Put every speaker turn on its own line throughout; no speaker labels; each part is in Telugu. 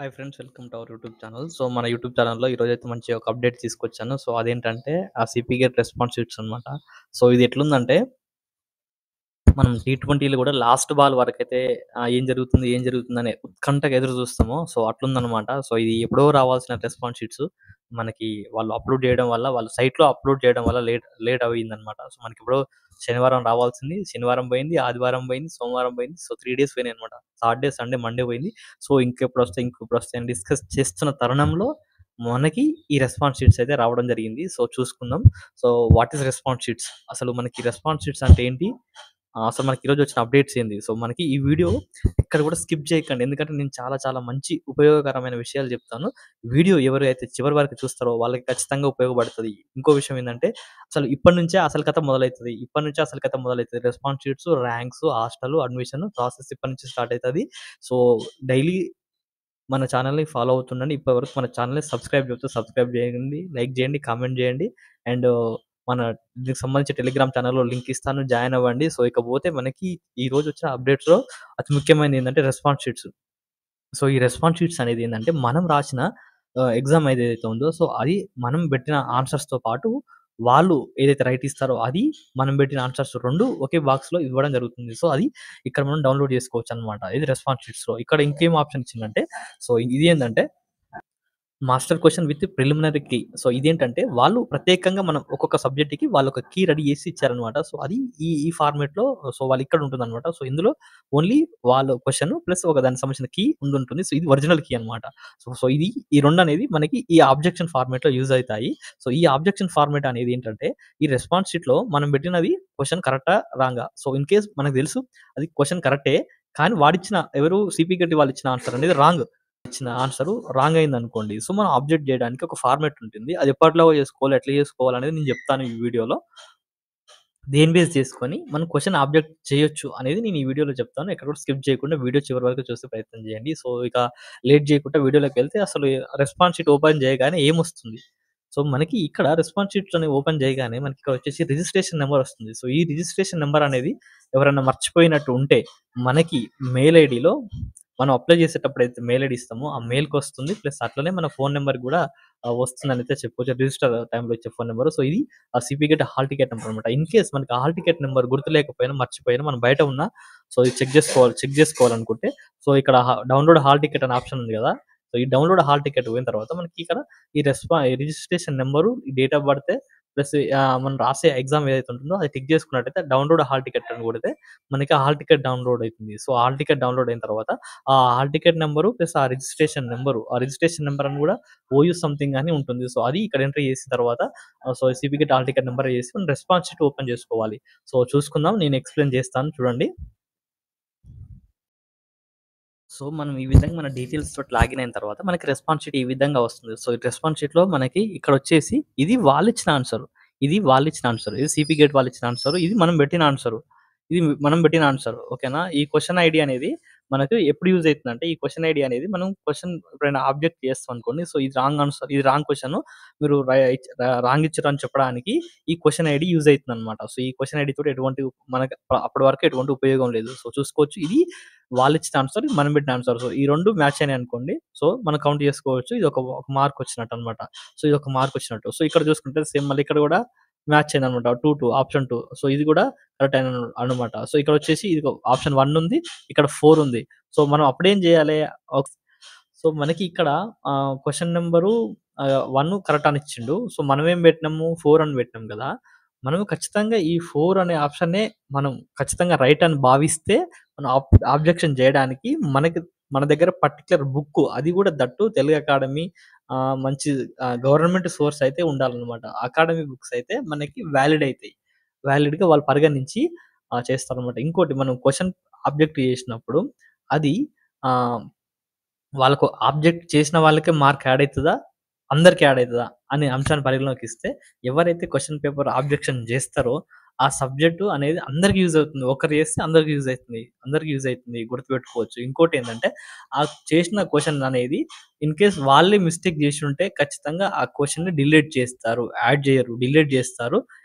Hi friends, welcome to our YouTube channel. So మన యూట్యూబ్ ఛానల్‌లో ఈరోజైతే మంచి ఒక అప్డేట్ తీసుకొచ్చాను. సో అదేంటంటే ఆ సిపి గేట్ రెస్పాన్స్ షీట్స్ అనమాట. సో ఇది ఎట్లుందంటే మనం టీ20లో కూడా లాస్ట్ బాల్ వరకైతే ఏం జరుగుతుందనే ఉత్కంఠగా ఎదురు చూస్తామో సో అట్లుందనమాట. సో ఇది ఎప్పుడో రావాల్సిన రెస్పాన్స్ షీట్స్ మనకి వాళ్ళు అప్‌లోడ్ చేయడం వల్ల వాళ్ళ సైట్‌లో అప్‌లోడ్ చేయడం వల్ల లేట్ లేట్ అయిందనమాట. సో మనకెప్పుడో శనివారం రావాల్సింది శనివారం పోయింది, ఆదివారం పోయింది, సోమవారం పోయింది. సో 3 డేస్ పోయినాయనమాట. సాటర్‌డే, సండే, మండే పోయింది. సో ఇంకెప్పుడొస్తాయి అని డిస్కస్ చేస్తున్న తరుణంలో మనకి ఈ రెస్పాన్స్ షీట్స్ అయితే రావడం జరిగింది. సో చూసుకుందాం. So what is response sheets? అసలు మనకి రెస్పాన్స్ షీట్స్ అంటే ఏంటి? అసలు మనకి ఈరోజు వచ్చిన అప్డేట్స్ ఏంది? సో మనకి ఈ వీడియో ఎక్కడ కూడా స్కిప్ చేయకండి. ఎందుకంటే నేను చాలా చాలా మంచి ఉపయోగకరమైన విషయాలు చెప్తాను. వీడియో ఎవరైతే చివరి వరకు చూస్తారో వాళ్ళకి ఖచ్చితంగా ఉపయోగపడుతది. ఇంకో విషయం ఏందంటే అసలు ఇప్పటి నుంచే అసలు కథ మొదలైతది. ఇప్పటి నుంచే అసలు కథ మొదలైతది. Response sheets, ranks, hostel, admission process ఇప్పటి నుంచి స్టార్ట్ అయితది. సో డైలీ మన ఛానెల్‌ని ఫాలో అవుతుండండి. ఇప్పటివరకు మన ఛానెల్‌ని సబ్స్క్రైబ్ చేయండి, లైక్ చేయండి, కామెంట్ చేయండి. అండ్ మన దీనికి సంబంధించి టెలిగ్రామ్ ఛానెల్‌లో లింక్ ఇస్తాను. జాయిన్ అవ్వండి. సో ఇకపోతే మనకి ఈరోజు వచ్చిన అప్డేట్స్‌లో అతి ముఖ్యమైనది ఏందంటే రెస్పాన్స్ షీట్స్. సో ఈ రెస్పాన్స్ షీట్స్ అనేది ఏందంటే మనం రాసిన ఎగ్జామ్ ఏదైతే ఉందో సో అది మనం పెట్టిన ఆన్సర్స్‌తో పాటు వాళ్ళు ఏదైతే రైట్ ఇస్తారో అది మనం పెట్టిన ఆన్సర్స్ 2 ఒకే బాక్స్‌లో ఇవ్వడం జరుగుతుంది. సో అది ఇక్కడ మనం డౌన్‌లోడ్ చేసుకోవచ్చనమాట. ఇది రెస్పాన్స్ షీట్స్‌లో. ఇక్కడ ఇంకేం ఆప్షన్ ఇచ్చిందంటే సో ఇది ఏందంటే master question with preliminary key. So ఇదేంటంటే వాళ్ళు ప్రత్యేకంగా మనం ఒక్కొక్క సబ్జెక్ట్‌కి వాళ్ళొక కీ రెడీ చేసి ఇచ్చారనమాట. సో అది ఈ ఫార్మాట్‌లో సో వాళ్ళు ఇక్కడ ఉంటుందనమాట. సో ఇందులో ఓన్లీ వాళ్ళ క్వెషన్ ప్లస్ ఒక దానికి సంబంధించిన కీ ఉండుంటుంది. సో ఇది ఒరిజినల్ కీ అనమాట. సో ఈ 2 అనేది మనకి ఈ ఆబ్జెక్షన్ ఫార్మాట్‌లో యూజ్ అయితాయి. సో ఈ ఆబ్జెక్షన్ ఫార్మాట్ అనేది ఏంటంటే ఈ రెస్పాన్స్ షీట్‌లో మనం పెట్టినది క్వెషన్ కరెక్టా? రాంగా? సో ఇన్ కేస్ మనకు తెలుసు అది క్వెషన్ కరెక్టే. కానీ వాడిచ్చిన ఎవరు సిపి గట్టి వాళ్ళిచ్చిన ఆన్సర్ అనేది రాంగ్. ఇచ్చిన ఆన్సరు రాంగ్ అయిందనుకోండి. సో, మనం అబ్జెక్ట్ జేయడానికి ఒక ఫార్మాట్ ఉంటుంది. అది ఎప్పటిలాగా చేసుకోవాలి, ఎట్లా చేసుకోవాలనేది నేను జెప్తాను ఈ వీడియోలో. దేన్ని బేస్ చేసుకొని మనం క్వెషన్ ఆబ్జెక్ట్ చేయొచ్చు అనేది నేను ఈ వీడియోలో చెప్తాను. ఎక్కడ కూడా స్కిప్ చేయకుండా వీడియో చివరి వరకు చూసే ప్రయత్నం చేయండి. సో, ఇక లేట్ చేయకుండా వీడియోలోకెళ్తే అసలు రెస్పాన్స్ షీట్ ఓపెన్ చేయగానే ఏమొస్తుంది? సో, మనకి ఇక్కడ రెస్పాన్స్ షీట్‌లని ఓపెన్ చేయగానే మనకిక్కడ వచ్చేసి రిజిస్ట్రేషన్ నంబర్ వస్తుంది. సో, ఈ రిజిస్ట్రేషన్ నంబర్ అనేది ఎవరైనా మర్చిపోయినట్టు ఉంటే మనకి మెయిల్ ఐడీలో మనం అప్లై చేసేటప్పుడైతే మెయిల్ ఐడీ ఇస్తామో ఆ మెయిల్‌కొస్తుంది. ప్లస్ అట్లనే మన ఫోను నంబర్ గూడా వస్తుందనైతే చెప్పుకోవచ్చు. రిజిస్టర్ టైమ్‌లో ఇచ్చే ఫోను నంబరు. సో, ఇది ఆ CP gate hall ticket number అనమాట. ఇన్ కేస్ మనకి హాల్ టికెట్ నంబర్ గుర్తులేకపోయినా, మర్చిపోయినా మనం బయట ఉన్నా సో, ఇది చెక్ జేసుకోవాలనుకుంటే సో, ఇక్కడ డౌన్‌లోడ్ హాల్ టికెట్ అనే ఆప్షన్ ఉంది గదా! సో, ఈ డౌన్‌లోడ్ హాల్ టికెట్ పోయిన తర్వాత మనకి ఇక్కడ ఈ రిజిస్ట్రేషన్ నంబరు, ఈ డేట్ ఆఫ్ బర్త్ ప్లస్ మనం రాసే ఎగ్జామ్ ఏదైతే ఉంటుందో అది టిక్ చేసుకున్నట్టయితే డౌన్‌లోడ్ హాల్ టికెట్ అని కొడితే మనకి ఆ హాల్ టికెట్ డౌన్‌లోడ్ అయితుంది. సో, హాల్ టికెట్ డౌన్‌లోడ్ అయిన తర్వాత ఆ హాల్ టికెట్ నంబరు ప్లస్ ఆ రిజిస్ట్రేషన్ నంబర్ అని గూడా ఓయూ సంథింగ్ అని ఉంటుంది. సో, అది ఇక్కడ ఎంటర్ చేసిన తర్వాత so, CPGET hall ticket number ఏసి మనం రెస్పాన్స్ షీట్ ఓపెన్ చేసుకోవాలి. సో, చూసుకుందాం. నేను ఎక్స్‌ప్లెయిన్ చేస్తాను చూడండి. సో, మనం ఈ విధంగా మన డీటెయిల్స్ తోటి లాగిన్ అయిన తర్వాత మనకి రెస్పాన్స్ షీట్ ఈ విధంగా వస్తుంది. సో, ఈ రెస్పాన్స్ షీట్‌లో మనకి ఇక్కడొచ్చేసి ఇది వాళ్ళిచ్చిన ఆన్సర్. ఇది సిపి గేట్ వాళ్ళిచ్చిన ఆన్సర్. ఇది మనం పెట్టిన ఆన్సర్. ఇది మనం పెట్టిన ఆన్సర్. ఓకేనా? ఈ క్వెషన్ ఐడీ అనేది మనకు ఎప్పుడు యూజ్ అయితుందంటే, ఈ క్వెషన్ ఐడీ అనేది మనం క్వెషన్ ఎప్పుడైనా ఆబ్జెక్ట్ చేస్తాం అనుకోండి. సో, ఇది రాంగ్ ఆన్సర్. ఇది రాంగ్ క్వెషన్. మీరు రాంగ్ ఇచ్చారని చెప్పడానికి ఈ క్వెషన్ ఐడీ యూజ్ అయితుందన్నమాట. సో, ఈ క్వెషన్ ఐడీ తోటి ఎటువంటి మనకు అప్పటి వరకు ఎటువంటి ఉపయోగం లేదు. సో, చూసుకోవచ్చు. ఇది వాళ్ళిచ్చిన ఆన్సర్, మనం పెట్టిన ఆన్సర్. సో, ఈ 2 మ్యాచ్ అయినాయనుకోండి. సో, మనం కౌంట్ చేసుకోవచ్చు. ఇది ఒక మార్క్ వచ్చినట్టన్నమాట. సో, ఇదొక మార్క్ వచ్చినట్టు. సో, ఇక్కడ చూసుకుంటే సేమ్ మళ్ళీ ఇక్కడ కూడా మ్యాచ్ అయిందన్నమాట. 2 ఆప్షన్ 2. సో, ఇది కూడా కరెక్ట్ అన్నమాట. సో, ఇక్కడొచ్చేసి ఇది ఆప్షన్ 1 ఉంది. ఇక్కడ 4 ఉంది. సో, మనం అప్పుడేం చేయాలి? ఒక్ సో, మనకి ఇక్కడ క్వెషన్ నంబరు 1 కరెక్ట్ అని ఇచ్చిండు. సో, మనమేం పెట్టినాము? 4 అని పెట్టినాం గదా! మనం ఖచ్చితంగా ఈ 4 అనే ఆప్షన్‌నే మనం ఖచ్చితంగా రైట్ అని భావిస్తే మనం ఆబ్జెక్షన్ జేయడానికి మన దగ్గర పర్టిక్యులర్ బుక్కు అది గూడా దట్టు తెలుగు అకాడమీ మంచి గవర్నమెంట్ సోర్స్ అయితే ఉండాలనమాట. అకాడమీ బుక్స్ అయితే మనకి వాలిడ్ అయితాయి. వాలిడ్‌గా వాళ్ళు పరిగణించి చేస్తారనమాట. ఇంకోటి మనం క్వెషన్ ఆబ్జెక్ట్ చేసినప్పుడు అది ఆహ్ వాళ్ళకు ఆబ్జెక్ట్ చేసిన వాళ్ళకే మార్క్ యాడ్ అయితదా? అందరికి యాడ్ అయితదా? అనే అంశాన్ని పరిగణలోకి ఇస్తే ఎవరైతే క్వెషన్ పేపర్ ఆబ్జెక్షన్ జేస్తారో ఆ సబ్జెక్టు అనేది అందరికి యూజ్ అవుతుంది. ఒకరు చేస్తే అందరికి యూజ్ అయితుంది. అందరికి యూజ్ అయితుంది. గుర్తుపెట్టుకోవచ్చు. ఇంకోటేందంటే, ఆ చేసిన క్వెషన్ అనేది ఇన్ కేస్ వాళ్ళే మిస్టేక్ జేషుంటే ఖచ్చితంగా ఆ క్వెషన్‌ని డిలీట్ చేస్తారు. యాడ్ జేయరు. డిలీట్ జేస్తారు.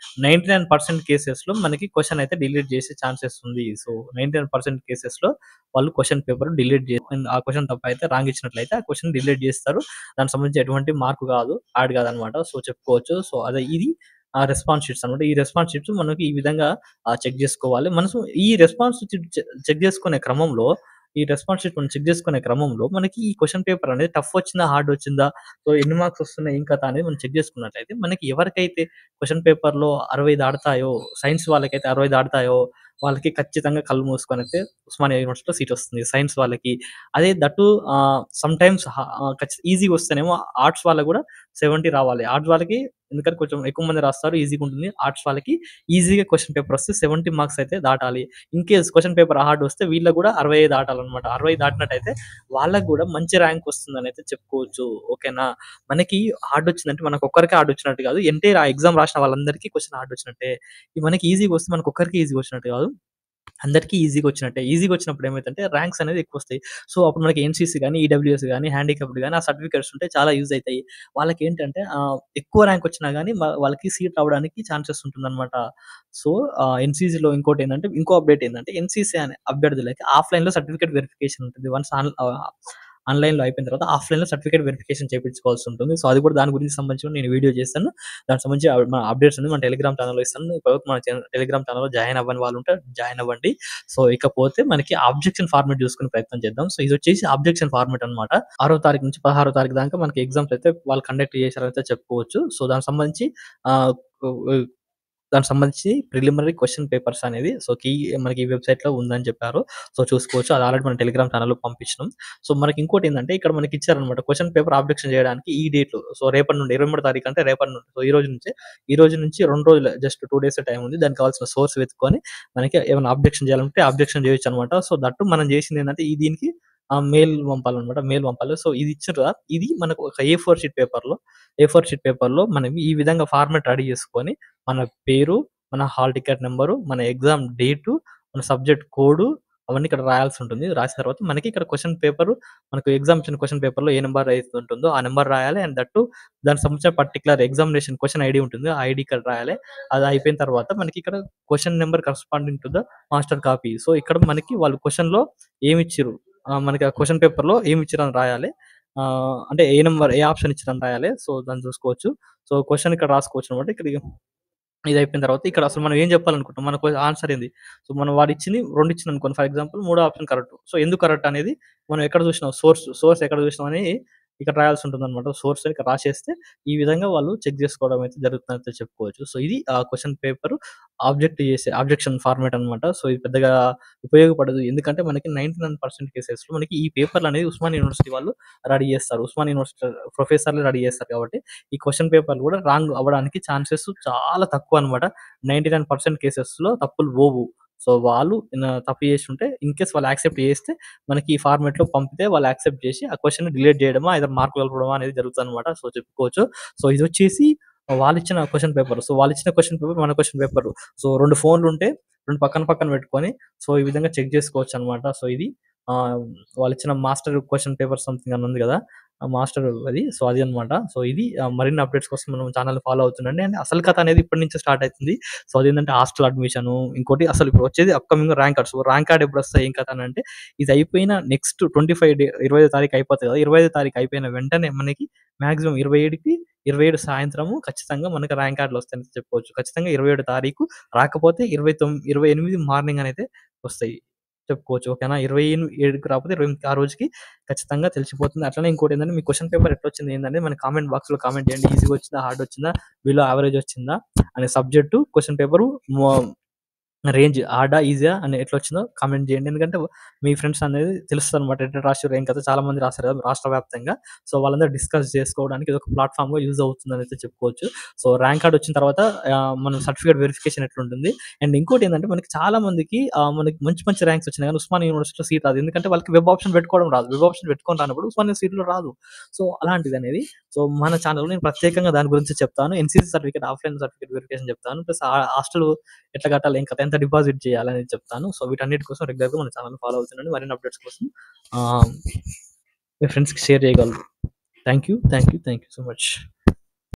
99% కేసెస్‌లో మనకి క్వెషన్ అయితే డిలీట్ జేసే ఛాన్సెస్ ఉంది. సో, 99% కేసెస్‌లో వాళ్ళు క్వెషన్ పేపర్ డిలీట్ ఆ క్వెషన్ తప్పైతే రాంగ్ ఇచ్చినట్లయితే ఆ క్వెషన్ డిలీట్ జేస్తారు. దానికి సంబంధించి ఎటువంటి మార్క్ గాదు. యాడ్ గాదనమాట. సో, చెప్పుకోవచ్చు. సో, అదే ఇది రెస్పాన్స్ షీట్స్ అనమాట. ఈ రెస్పాన్స్ షీట్స్ మనకి ఈ విధంగా చెక్ జేసుకోవాలి. మనసు ఈ రెస్పాన్స్ షీట్ చెక్ జేసుకునే క్రమంలో, ఈ రెస్పాన్స్ షీట్ మనం చెక్ జేసుకునే క్రమంలో మనకి ఈ క్వెషన్ పేపర్ అనేది టఫ్ వచ్చిందా? హార్డ్ వచ్చిందా? సో, ఎన్ని మార్క్స్ వస్తున్నాయి? ఏం కథ అనేది మనం చెక్ జేసుకున్నట్లయితే మనకి ఎవరికైతే క్వెషన్ పేపర్‌లో 60 దాటుతాయో, సైన్స్ వాళ్ళకైతే 60 దాటుతాయో వాళ్ళకి ఖచ్చితంగా కళ్ళు మూసుకొనైతే ఉస్మానియా యూనివర్సిటీలో సీట్ వస్తుంది. సైన్స్ వాళ్ళకి. అదే దట్టు సమ్‌టైమ్స్ ఈజీగా వస్తేనేమో ఆర్ట్స్ వాళ్ళకి గూడా 70 రావాలి. ఆర్ట్స్ వాళ్ళకి ఎందుకంటే కొంచెం ఎక్కువ మంది రాస్తారు. ఈజీగా ఉంటుంది. ఆర్ట్స్ వాళ్ళకి ఈజీగా క్వెషన్ పేపర్ వస్తే 70 మార్క్స్ అయితే దాటాలి. ఇన్‌కేస్ క్వెషన్ పేపర్ హార్డ్ వస్తే వీళ్ళకి గూడా 60 దాటాలన్నమాట. 60 దాటినట్టయితే వాళ్ళకి గూడా మంచి ర్యాంక్ వస్తుందనైతే చెప్పుకోవచ్చు. ఓకేనా? మనకి హార్డ్ వచ్చిందంటే మనకొక్కరికే హార్డ్ వచ్చినట్టు గాదు. ఎంటైర్ ఆ ఎగ్జామ్ రాసిన వాళ్ళందరికీ క్వెషన్ హార్డ్ వచ్చినట్టే. ఇది మనకి ఈజీగా వస్తే మనకొక్కరికే ఈజీగా వచ్చినట్టు గాదు. అందరికీ ఈజీగా వచ్చినట్టే. ఈజీగా వచ్చినప్పుడు ఏమైద్దంటే ర్యాంక్స్ అనేది ఎక్కువొస్తాయి. సో, అప్పుడు మనకి ఎన్‌సీసీ గాని, ఈడబ్ల్యూఎస్ గాని, హ్యాండిక్యాప్డ్ గాని ఆ సర్టిఫికేట్స్ ఉంటే చాలా యూజ్ అయితాయి. వాళ్ళకేంటంటే ఎక్కువ ర్యాంక్ వచ్చినా గాని వాళ్ళకి సీట్ రావడానికి ఛాన్సెస్ ఉంటుందనమాట. సో, ఎన్‌సీసీలో ఇంకోటేందంటే ఇంకో అప్‌డేట్ ఏందంటే ఎన్‌సీసీ అనే అభ్యర్థులకి ఆఫ్‌లైన్‌లో సర్టిఫికేట్ వెరిఫికేషన్ ఉంటుంది. వన్స్ ఆన్‌లైన్‌లో అయిపోయిన తర్వాత ఆఫ్‌లైన్‌లో సర్టిఫికేట్ వెరిఫికేషన్ చేపించుకోవాల్సి ఉంటుంది. సో, అది కూడా దాని గురించి సంబంధించి నేను వీడియో చేస్తాను. దానికి సంబంధించి మన అప్‌డేట్స్ అన్ని మన టెలిగ్రామ్ ఛానెల్‌లో ఇస్తాను. ఇప్పటివరకు మన టెలిగ్రామ్ ఛానెల్‌లో జాయిన్ అవ్వని వాళ్ళుంటే జాయిన్ అవ్వండి. సో, ఇకపోతే మనకి ఆబ్జెక్షన్ ఫార్మాట్ చూసుకునే ప్రయత్నం చేద్దాం. సో, ఇదొచ్చేసి ఆబ్జెక్షన్ ఫార్మాట్ అన్నమాట. 6వ తారీఖు నుంచి 16వ తారీఖు దాకా మనకి ఎగ్జామ్స్ అయితే వాళ్ళు కండక్ట్ చేశారనైతే చెప్పుకోవచ్చు. సో, దానికి సంబంధించి ఆహ్, దానికి సంబంధించి ప్రిలిమినరీ క్వెషన్ పేపర్స్ అనేది సో, మనకి ఈ వెబ్‌సైట్‌లో ఉందని చెప్పారు. సో, చూసుకోవచ్చు. అది ఆల్రెడీ మన టెలిగ్రామ్ ఛానెల్‌లో పంపించినాం. సో, మనకి ఇంకోటేందంటే ఇక్కడ మనకిచ్చారనమాట. క్వెషన్ పేపర్ ఆబ్జెక్షన్ చేయడానికి ఈ డేట్‌లు. సో, రేపటి నుండి 23 తారీఖు అంటే రేపటి నుండి. సో, ఈ రోజు నుంచి 2 రోజులే జస్ట్ 2 డేసే టైం ఉంది. దానికి కావాల్సిన సోర్స్ వెతుక్కొని మనకి ఏమైనా ఆబ్జెక్షన్ చేయాలంటే ఆబ్జెక్షన్ చేయొచ్చనమాట. సో, దట్టు మనం చేసిందేందంటే దీనికి మెయిల్ పంపాలనమాట. మెయిల్ పంపాలి. సో, ఇది ఇచ్చిర్రా ఇది మనకు ఒక ఏ4 షీట్ పేపర్‌లో మనం ఈ విధంగా ఫార్మాట్ రెడీ చేసుకొని మన పేరు, మన హాల్ టికెట్ నంబరు, మన ఎగ్జామ్ డేటు, మన సబ్జెక్ట్ కోడు అవన్నీ ఇక్కడ రాయాల్సుంటుంది. రాసిన తర్వాత మనకి ఇక్కడ క్వెషన్ పేపరు మనకు ఎగ్జామ్ ఇచ్చిన క్వెషన్ పేపర్‌లో ఏ నంబర్ అయితే ఉంటుందో ఆ నంబర్ రాయాలి. అండ్ దట్ టూ దానికి సంబంధించిన పర్టిక్యులర్ ఎగ్జామినేషన్ క్వెషన్ ఐడీ ఉంటుంది. ఆ ఐడీ ఇక్కడ రాయాలి. అది అయిపోయిన తర్వాత మనకి ఇక్కడ question number corresponding to the master copy. So, ఇక్కడ మనకి వాళ్ళు క్వెషన్‌లో ఏమిచ్చిర్రు మనకి ఆ క్వెషన్ పేపర్‌లో ఏమిచ్చిర్రని రాయాలి. అంటే ఏ ఆప్షన్ ఇచ్చిర్రని రాయాలి. సో, దాన్ని చూసుకోవచ్చు. సో, క్వెషన్ ఇక్కడ రాసుకోవచ్చనమాట. ఇక్కడ ఇదయిపోయిన తర్వాత ఇక్కడ అసలు మనం ఏం జెప్పాలనుకుంటున్నాం? మనకు ఆన్సర్ ఏంది? సో, మనం వాడిచ్చింది 2 ఇచ్చిందనుకోండి ఫర్ ఎగ్జాంపుల్ మూడో ఆప్షన్ కరెక్ట్. సో, ఎందుకు కరెక్ట్ అనేది మనం ఎక్కడ జూసినాం సోర్స్ ఎక్కడ జూసినాం అని ఇక్కడ రాయాల్సుంటుందనమాట. సోర్స్ ఇక్కడ రాసేస్తే ఈ విధంగా వాళ్ళు చెక్ జేసుకోవడం అయితే జరుగుతుందనయితే చెప్పుకోవచ్చు. సో, ఇది క్వెషన్ పేపర్ ఆబ్జెక్షన్ ఫార్మాట్ అనమాట. సో, ఇది పెద్దగా ఉపయోగపడదు. ఎందుకంటే మనకి 99% కేసెస్‌లో మనకి ఈ పేపర్‌లనేది ఉస్మానియా యూనివర్సిటీ వాళ్ళు రెడీ జేస్తారు. ఉస్మానియా యూనివర్సిటీ ప్రొఫెసర్‌లే రెడీ జేస్తారు కాబట్టి ఈ క్వెషన్ పేపర్‌లు గూడా రాంగ్ అవ్వడానికి ఛాన్సెస్ చాలా తక్కువనమాట. 99% కేసెస్‌లో తప్పులు పోవు. సో, వాళ్ళు తప్పు చేసుంటే ఇన్‌కేస్ వాళ్ళు యాక్సెప్ట్ చేస్తే మనకి ఈ ఫార్మాట్‌లో పంపితే వాళ్ళు యాక్సెప్ట్ చేసి ఆ క్వెషన్‌ని డిలీట్ చేయడమో, ఐదర్ మార్కులు కలపడమో అనేది జరుగుతదనమాట. సో, చెప్పుకోవచ్చు. సో, ఇదొచ్చేసి వాళ్ళిచ్చిన క్వెషన్ పేపర్. సో, వాళ్ళిచ్చిన క్వెషన్ పేపర్, మన క్వెషన్ పేపర్. సో, 2 ఫోన్లుంటే 2 పక్కన పక్కన పెట్టుకొని సో, ఈ విధంగా చెక్ చేసుకోవచ్చనమాట. సో, ఇది ఆహ్, వాళ్ళిచ్చిన మాస్టర్ క్వెషన్ పేపర్ సంథింగ్ అని ఉంది గదా! మాస్టర్ అది. సో, అది అన్నమాట. సో, ఇది మరిన్ని అప్‌డేట్స్ కోసం మనం ఛానెల్‌ని ఫాలో అవుతుండండి. అండ్ అసలు కథ అనేది ఇప్పటి నుంచే స్టార్ట్ అయితుంది. సో, అదేంటంటే హాస్టల్ అడ్మిషను, ఇంకోటి అసలు ఇప్పుడు వచ్చేది upcoming rank cards. Rank card ఎప్పుడొస్తాయి? ఏం కథ అనంటే ఇది అయిపోయిన నెక్స్ట్ 25 తారీఖు అయిపోతది కదా! 25 తారీఖు అయిపోయిన వెంటనే మనకి మాక్సిమం 27 సాయంత్రము ఖచ్చితంగా మనకు ర్యాంక్ కార్డ్‌లు వస్తాయని చెప్పుకోవచ్చు. ఖచ్చితంగా 27 తారీఖు రాకపోతే 28 మార్నింగ్ అనైతే వస్తాయి. చెప్పుకోవచ్చు. ఓకేనా? 27కి రాకపోతే 28 ఆ రోజుకి ఖచ్చితంగా తెలిసిపోతుంది. అట్లనే ఇంకోటేంటంటే మీ క్వెషన్ పేపర్ ఎట్లొచ్చింది ఏందనేది మన కామెంట్ బాక్స్‌లో కామెంట్ చేయండి. ఈజీగా వచ్చిందా? హార్డ్ వచ్చిందా? బిలో యావరేజ్ వచ్చిందా? అనే సబ్జెక్టు, క్వెషన్ పేపరు మొ రేంజ్ హార్డా? ఈజీయా? అని ఎట్లొచ్చిందో కామెంట్ జేయండి. ఎందుకంటే మీ ఫ్రెండ్స్ అనేది తెలుస్తదనమాట. ఎట్లా రాసిర్రు ఏం కథ చాలా మంది రాసారు కదా! రాష్ట్ర వ్యాప్తంగా. సో, వాళ్ళందరూ డిస్కస్ జేసుకోవడానికి ఇదొక ప్లాట్‌ఫార్మ్‌గా యూజ్ అవుతుందనైతే చెప్పుకోవచ్చు. సో, ర్యాంక్ కార్డ్ వచ్చిన తర్వాత మనం సర్టిఫికేట్ వెరిఫికేషన్ ఎట్లుంటుంది. అండ్ ఇంకోటేందంటే మనకి చాలా మందికి మనకి మంచి మంచి ర్యాంక్స్ వచ్చినాయి గానీ ఉస్మానియా యూనివర్సిటీలో సీట్ రాదు. ఎందుకంటే వాళ్ళకి వెబ్ ఆప్షన్ పెట్టుకోవడం రాదు. వెబ్ ఆప్షన్ పెట్టుకొని రానప్పుడు ఉస్మానియా సీట్‌లో రాదు. సో, అలాంటిదనేది. సో, మన ఛానెల్‌లో నేను ప్రత్యేకంగా దాని గురించి చెప్తాను. NCC certificate, offline certificate verification చెప్తాను. ప్లస్ హాస్టల్ ఎట్లా కట్టాలి? ఏం కథ? ఎంత డిపాజిట్ చేయాలనేది చెప్తాను. సో, వీటన్నిటి కోసం రెగ్యులర్‌గా మన ఛానెల్‌ని ఫాలో అవుతుండండి. మరిన్ని అప్డేట్స్ కోసం ఆహ్, మీ ఫ్రెండ్స్‌కి షేర్ చేయగలరు. Thank you. Thank you. Thank you so much.